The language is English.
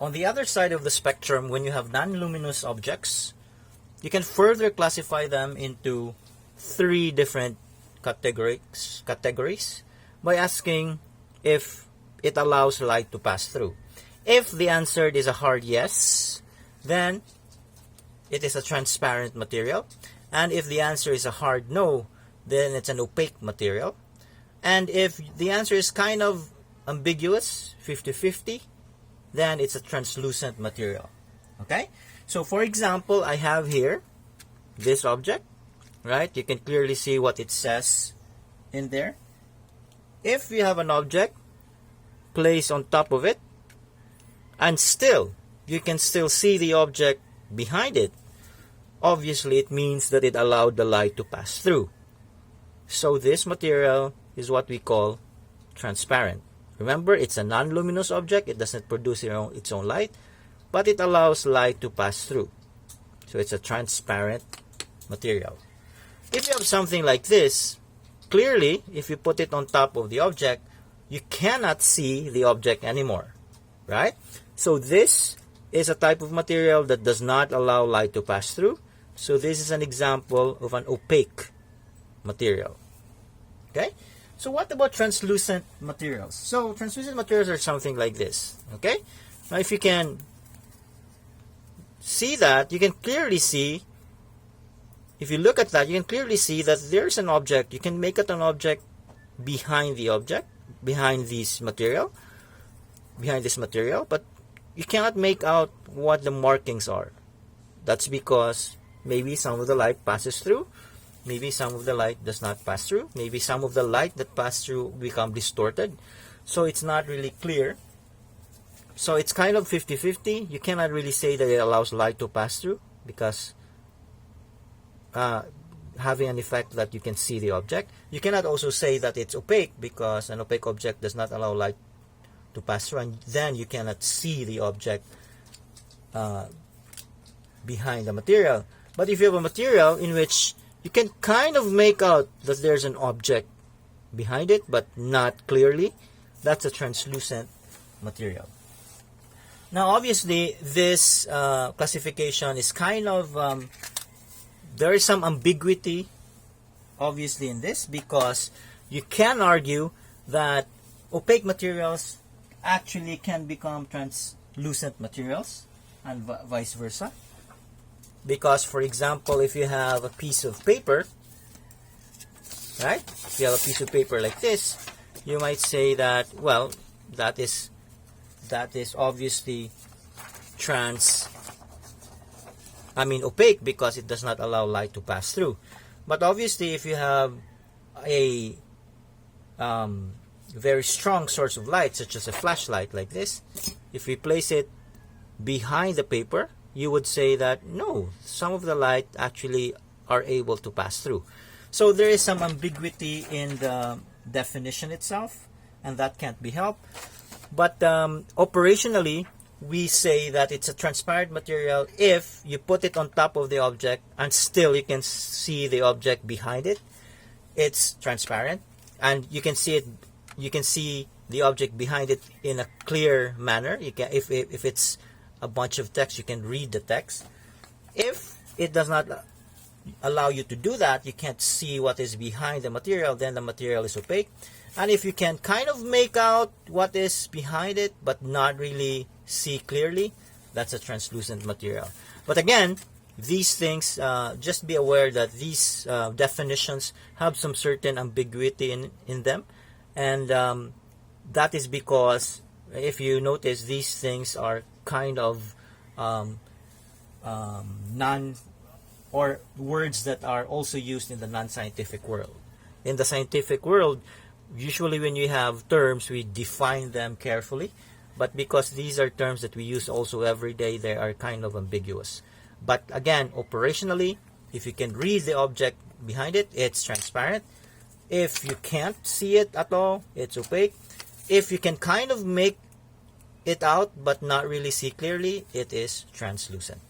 On the other side of the spectrum, when you have non-luminous objects, you can further classify them into three different categories by asking if it allows light to pass through. If the answer is a hard yes, then it is a transparent material. And if the answer is a hard no, then it's an opaque material. And if the answer is kind of ambiguous, 50-50, then it's a translucent material. Okay? So for example, I have here this object, right? You can clearly see what it says in there. If you have an object placed on top of it, and still, you can still see the object behind it, obviously it means that it allowed the light to pass through. So this material is what we call transparent. Remember, it's a non-luminous object. It doesn't produce its own light, but it allows light to pass through. So it's a transparent material. If you have something like this, clearly, if you put it on top of the object, you cannot see the object anymore, right? So this is a type of material that does not allow light to pass through. So this is an example of an opaque material. Okay? So what about translucent materials? So translucent materials are something like this. Okay? Now if you can see that, you can clearly see, if you look at that, you can clearly see that there's an object. You can make it an object behind the object, behind this material, but you cannot make out what the markings are. That's because maybe some of the light passes through, maybe some of the light does not pass through, maybe some of the light that pass through become distorted, so it's not really clear. So it's kind of 50-50. You cannot really say that it allows light to pass through because having an effect that you can see the object. You cannot also say that it's opaque because an opaque object does not allow light to pass through, and then you cannot see the object behind the material. But if you have a material in which you can kind of make out that there's an object behind it, but not clearly, that's a translucent material. Now, obviously, this classification is kind of, there is some ambiguity, obviously, in this, because you can argue that opaque materials actually can become translucent materials, and vice versa. Because, for example, if you have a piece of paper, right? If you have a piece of paper like this, you might say that, well, that is obviously opaque because it does not allow light to pass through. But obviously, if you have a very strong source of light, such as a flashlight like this, if we place it behind the paper, you would say that no, some of the light actually are able to pass through. So there is some ambiguity in the definition itself, and that can't be helped. But operationally, we say that it's a transparent material if you put it on top of the object and still you can see the object behind it. It's transparent, and you can see it. You can see the object behind it in a clear manner. You can, if it's a bunch of text, you can read the text. If it does not allow you to do that, you can't see what is behind the material, then the material is opaque. And if you can kind of make out what is behind it but not really see clearly, that's a translucent material. But again, these things, just be aware that these definitions have some certain ambiguity in them, and that is because if you notice, these things are kind of or words that are also used in the non-scientific world. In the scientific world, usually when you have terms, we define them carefully, but because these are terms that we use also every day, they are kind of ambiguous. But again, operationally, if you can read the object behind it, it's transparent. If you can't see it at all, it's opaque. If you can kind of make it out but not really see clearly, it is translucent.